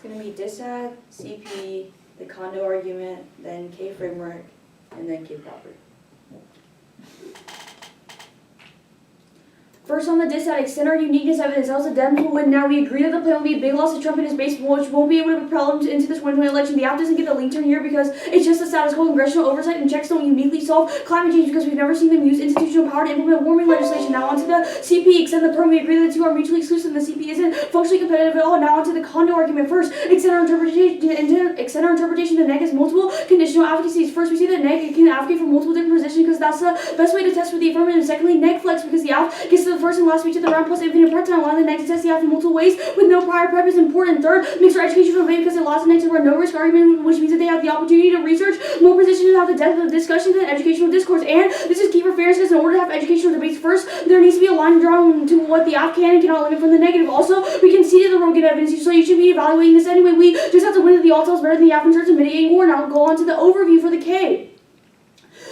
going to be DISAD, CP, the condo argument, then K framework, and then K proper. First on the DISAD, extend our uniqueness evidence. That was a Dems will win. Now we agree that the plan will be a big loss to Trump and his base, which won't be able to propel him into the 2020 election. The app doesn't get the link turn here because it's just a status quo. Congressional oversight and checks don't uniquely solve climate change because we've never seen them use institutional power to implement warming legislation. Now onto the CP, extend the perm. We agree that the two are mutually exclusive and the CP isn't functionally competitive at all. Now onto the condo argument. First, extend our interpretation to neg as multiple conditional advocacies. First, we see that neg can advocate for multiple different positions because that's the best way to test for the affirmative. And secondly, neg flex because the app gets to the first and last speech of the round plus infinite prep time. One of the next test the app in multiple ways with no prior prep is important. Third, makes our education debate because it allows the next to run no risk argument, which means that they have the opportunity to research more positions and have the depth of discussion than educational discourse. And this is key for fairness because in order to have educational debates, first there needs to be a line drawn to what the app can and cannot limit from the negative. Also, we conceded the Rogan evidence, so you should be evaluating this anyway. We just have to win that the all tells better than the app in terms of mitigating war. Now go on to the overview for the K.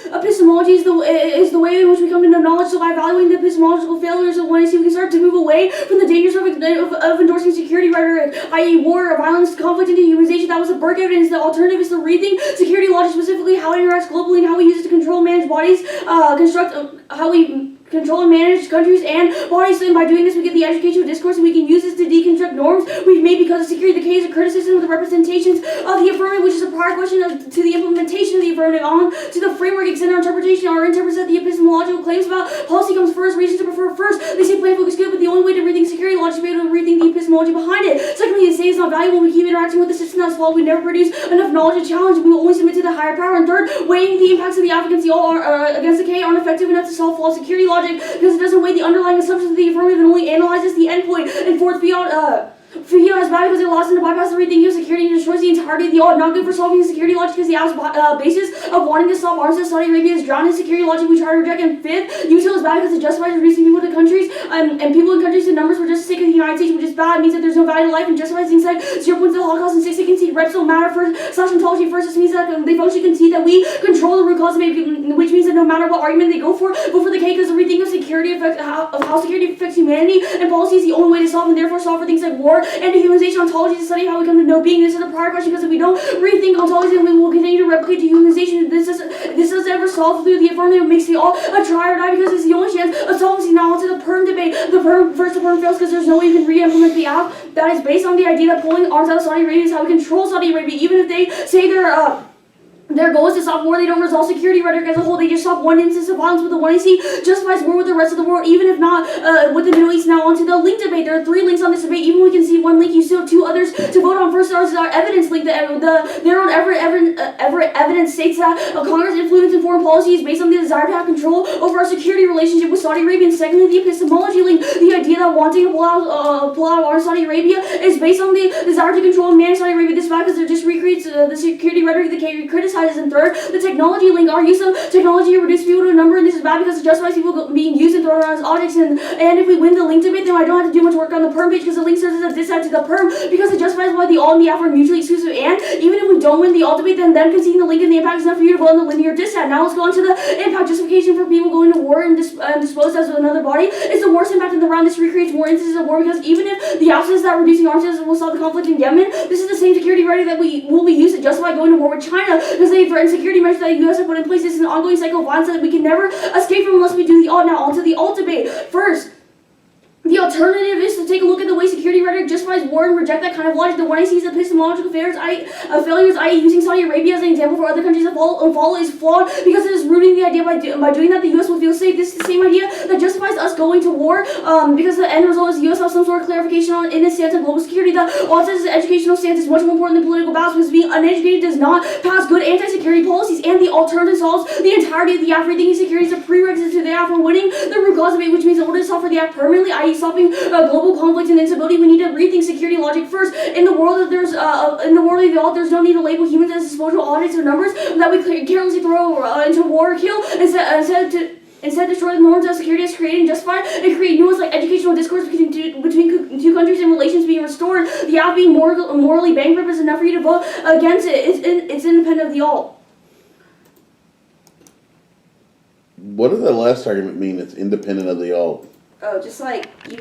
Epistemology is the way in which we come to know knowledge. So by evaluating the epistemological failures of 1AC, we can start to move away from the dangers of endorsing security rhetoric, i.e. war, violence, conflict, and dehumanization. That was the Burke evidence. The alternative is to rethink security logic, specifically how it interacts globally and how we use it to control and manage bodies, how we control and manage countries and bodies, and by doing this we get the educational discourse and we can use this to deconstruct norms we've made because of security. The K is a criticism of the representations of the affirmative, which is a prior question to the implementation of the affirmative. On to the framework, extend our interpretation. Our interprets that the epistemological claims about policy comes first, reasons to prefer first. They say plan focus good, but the only way to rethink security logic is to be able to rethink the epistemology behind it. Secondly, they say it's not valuable. We keep interacting with the system that's flawed. We never produce enough knowledge to challenge. We will only submit to the higher power. And third, weighing the impacts of the app against the K aren't effective enough to solve flawed security logic because it doesn't weigh the underlying assumptions of the affirmative and only analyzes the endpoint. And fourth, Vivian is bad because it allows them to bypass the rethinking of security and destroys the entirety of the all. Not good for solving the security logic because the app's basis of wanting to stop arms to Saudi Arabia is drowned in security logic we try to reject. And fifth, UTIL is bad because it justifies reducing people to countries and people in countries to numbers for just the sake of the United States, which is bad. It means that there's no value to life and justifies things like 0 points of the Holocaust and 6 they concede reps don't matter for slash ontology. First, this means that they functionally concede that we control the root cause of it, which means that no matter what argument they go for the K because the rethinking of security how security affects humanity and policy is the only way to solve and therefore solve for things like war and dehumanization. Ontology is studying how we come to know being. This is a prior question because if we don't rethink ontology, then we will continue to replicate dehumanization. This doesn't ever solve through the affirmative. It makes the all a try or die because it's the only chance of solving. Now onto the perm debate. The perm fails because there's no way you can re-implement the app that is based on the idea that pulling arms out of Saudi Arabia is how we control Saudi Arabia. Even if they say their goal is to stop war, they don't resolve security rhetoric as a whole. They just stop one instance of violence with the 1AC, justifies war with the rest of the world, even if not with the Middle East. Now onto the link debate. There are 3 links on this debate. Even when we can see one link, you still have 2 others to vote on. First is our evidence link. Their own evidence states that Congress' influence in foreign policy is based on the desire to have control over our security relationship with Saudi Arabia. And secondly, the epistemology link. The idea that wanting to pull out our Saudi Arabia is based on the desire to control and manage Saudi Arabia. This fact because it just recreates the security rhetoric that K criticizes. And third, the technology link. Our use of technology to reduce people to a number, and this is bad because it justifies people being used and thrown around as objects. And if we win the link debate, then I don't have to do much work on the perm page because the link serves as a diss to the perm because it justifies why the all and the app are mutually exclusive. And even if we don't win the all debate, then them conceding the link and the impact is enough for you to vote on the linear diss. Now let's go on to the impact justification for people going to war and disposed as another body. It's the worst impact in the round. This recreates more instances of war because even if the app says that reducing arms will solve the conflict in Yemen, this is the same security rhetoric that we will be used to justify going to war with China because they threaten security measures that the U.S. have put in place. This is an ongoing cycle of violence that we can never escape from unless we do the alt. Now onto the alt debate. First, the alternative is to take a look at the way security rhetoric justifies war and reject that kind of logic. The 1AC is epistemological failures, i.e. using Saudi Arabia as an example for other countries to follow is flawed because it is rooting the idea by doing that the U.S. will feel safe. This is the same idea that justifies us going to war because the end result is the U.S. has some sort of clarification in its stance on global security. The alt's educational stance is much more important than political balance because being uneducated does not pass good anti-security policies, and the alternative solves the entirety of the app. Rethinking security is a prerequisite to the app for winning the root cause of it, which means in order to solve for the app permanently, i.e. stopping global conflict and instability, we need to rethink security logic first. In the world of the alt, there's no need to label humans as disposable objects or numbers that we carelessly throw into war or kill. Instead, destroy the norms that security has created and justified and create new ones like educational discourse between two countries and relations being restored. The app being morally bankrupt is enough for you to vote against it. It's independent of the alt. What does that last argument mean? It's independent of the alt. Oh, just like even